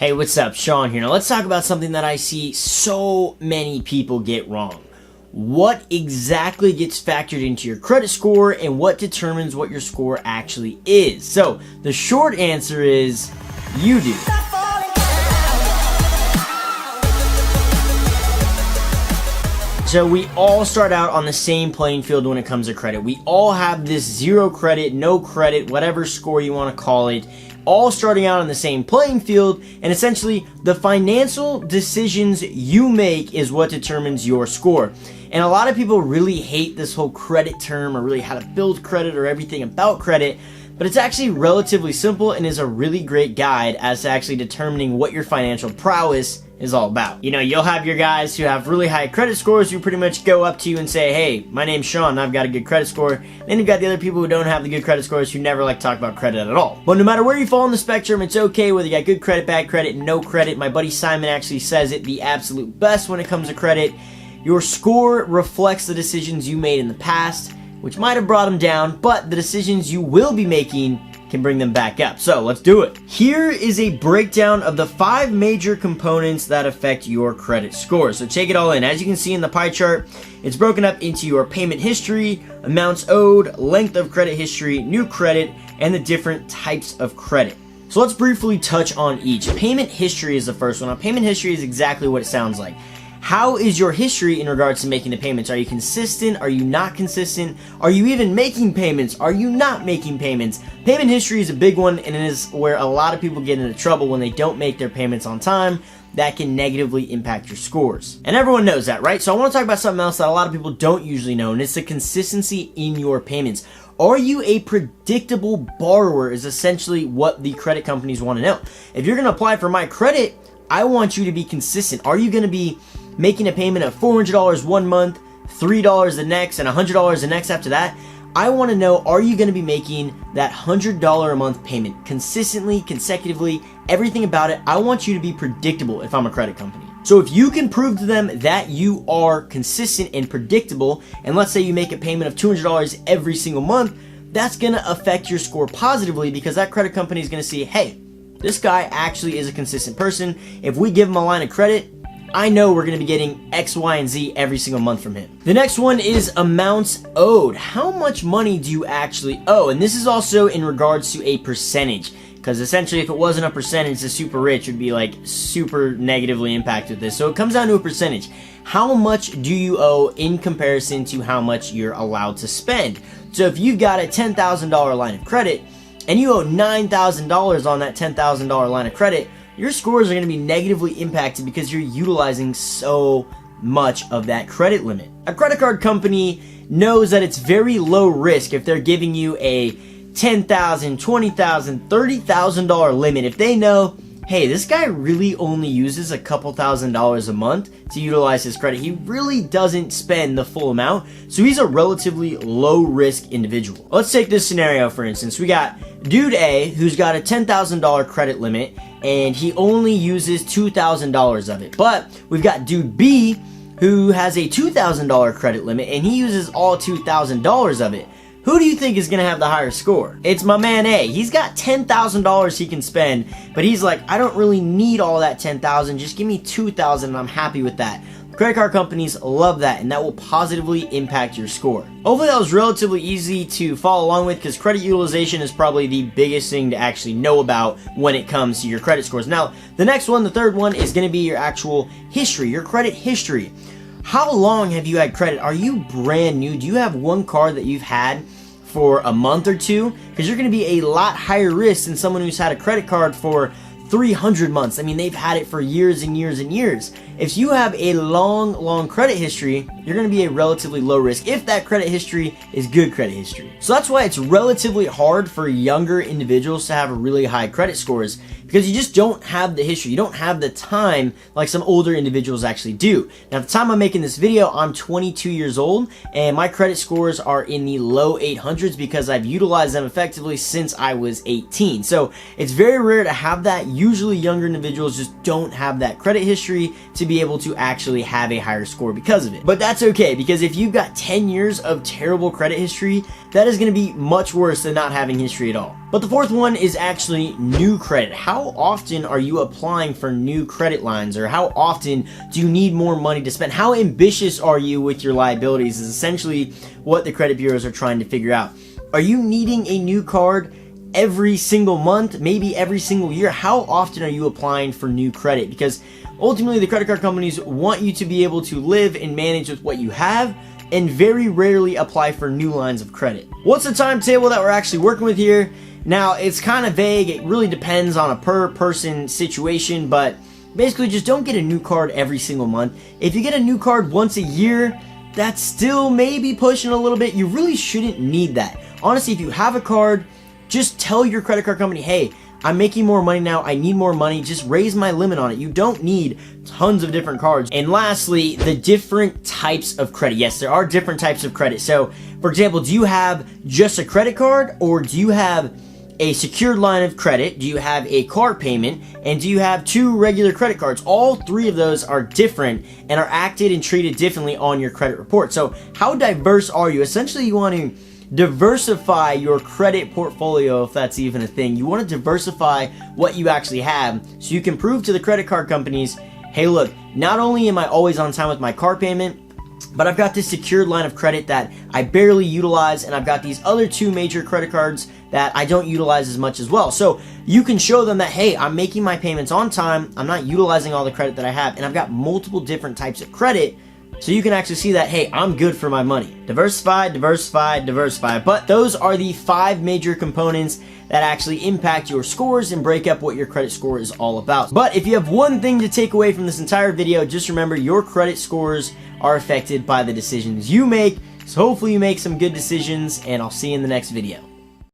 Hey, what's up? Sean here. Now let's talk about something that I see so many people get wrong. What exactly gets factored into your credit score and what determines what your score actually is? So the short answer is you do. So we all start out on the same playing field when it comes to credit. We all have this zero credit, no credit, whatever score you want to call it, all starting out on the same playing field, and essentially the financial decisions you make is what determines your score. And a lot of people really hate this whole credit term or really how to build credit or everything about credit, but it's actually relatively simple and is a really great guide as to actually determining what your financial prowess is all about. You know, you'll have your guys who have really high credit scores who pretty much go up to you and say, hey, my name's Sean and I've got a good credit score. And then you've got the other people who don't have the good credit scores who never like to talk about credit at all. But no matter where you fall on the spectrum, it's okay whether you got good credit, bad credit, no credit. My buddy Simon actually says it the absolute best when it comes to credit. Your score reflects the decisions you made in the past, which might have brought them down, but the decisions you will be making can bring them back up. So let's do it. Here is a breakdown of the 5 major components that affect your credit score. So take it all in. As you can see in the pie chart, it's broken up into your payment history, amounts owed, length of credit history, new credit, and the different types of credit. So let's briefly touch on each. Payment history is the first one. Now, payment history is exactly what it sounds like. How is your history in regards to making the payments? Are you consistent? Are you not consistent? Are you even making payments? Are you not making payments? Payment history is a big one, and it is where a lot of people get into trouble when they don't make their payments on time. That can negatively impact your scores. And everyone knows that, right? So I want to talk about something else that a lot of people don't usually know, and it's the consistency in your payments. Are you a predictable borrower is essentially what the credit companies want to know. If you're going to apply for my credit, I want you to be consistent. Are you going to be making a payment of $400 one month, $3 the next, and $100 the next after that? I want to know, are you going to be making that $100 a month payment consistently, consecutively, everything about it? I want you to be predictable if I'm a credit company. So if you can prove to them that you are consistent and predictable, and let's say you make a payment of $200 every single month, that's going to affect your score positively because that credit company is going to see, hey, this guy actually is a consistent person. If we give him a line of credit, I know we're going to be getting X, Y, and Z every single month from him. The next one is amounts owed. How much money do you actually owe? And this is also in regards to a percentage, because essentially if it wasn't a percentage, the super rich would be like super negatively impacted with this. So it comes down to a percentage. How much do you owe in comparison to how much you're allowed to spend? So if you've got a $10,000 line of credit and you owe $9,000 on that $10,000 line of credit, your scores are going to be negatively impacted because you're utilizing so much of that credit limit. A credit card company knows that it's very low risk if they're giving you a $10,000, $20,000, $30,000 limit. If they know, hey, this guy really only uses a couple $1,000s a month to utilize his credit. He really doesn't spend the full amount, so he's a relatively low-risk individual. Let's take this scenario, for instance. We got Dude A, who's got a $10,000 credit limit, and he only uses $2,000 of it. But we've got Dude B, who has a $2,000 credit limit, and he uses all $2,000 of it. Who do you think is going to have the higher score? It's my man A. He's got $10,000 he can spend, but he's like, I don't really need all that $10,000. Just give me $2,000 and I'm happy with that. Credit card companies love that, and that will positively impact your score. Hopefully that was relatively easy to follow along with, because credit utilization is probably the biggest thing to actually know about when it comes to your credit scores. Now, the next one, the third one, is going to be your actual history, your credit history. How long have you had credit? Are you brand new? Do you have one card that you've had for a month or two? Because you're going to be a lot higher risk than someone who's had a credit card for 300 months. I mean, they've had it for years and years and years. If you have a long credit history, you're going to be a relatively low risk if that credit history is good credit history. So that's why it's relatively hard for younger individuals to have really high credit scores, because you just don't have the history. You don't have the time like some older individuals actually do. Now, at the time I'm making this video, I'm 22 years old, and my credit scores are in the low 800s because I've utilized them effectively since I was 18. So it's very rare to have that. Usually younger individuals just don't have that credit history to be able to actually have a higher score because of it. But that's okay, because if you've got 10 years of terrible credit history, that is going to be much worse than not having history at all. But the fourth one is actually new credit. How often are you applying for new credit lines, or how often do you need more money to spend? How ambitious are you with your liabilities is essentially what the credit bureaus are trying to figure out. Are you needing a new card every single month, maybe every single year? How often are you applying for new credit? Because ultimately the credit card companies want you to be able to live and manage with what you have, and very rarely apply for new lines of credit. What's the timetable that we're actually working with here? Now, it's kind of vague. It really depends on a per person situation, but basically just don't get a new card every single month. If you get a new card once a year, that's still maybe pushing a little bit. You really shouldn't need that. Honestly, if you have a card, just tell your credit card company, hey, I'm making more money now, I need more money, just raise my limit on it. You don't need tons of different cards. And lastly, the different types of credit. Yes, there are different types of credit. So, for example, do you have just a credit card, or do you have a secured line of credit? Do you have a car payment? And do you have 2 regular credit cards? All 3 of those are different and are acted and treated differently on your credit report. So how diverse are you? Essentially, you want to diversify your credit portfolio, if that's even a thing. You want to diversify what you actually have so you can prove to the credit card companies, hey look, not only am I always on time with my car payment, but I've got this secured line of credit that I barely utilize, and I've got these other 2 major credit cards that I don't utilize as much as well. So you can show them that, hey, I'm making my payments on time, I'm not utilizing all the credit that I have, and I've got multiple different types of credit. So you can actually see that, hey, I'm good for my money. Diversify, diversify, diversify. But those are the 5 major components that actually impact your scores and break up what your credit score is all about. But if you have one thing to take away from this entire video, just remember your credit scores are affected by the decisions you make. So hopefully you make some good decisions, and I'll see you in the next video.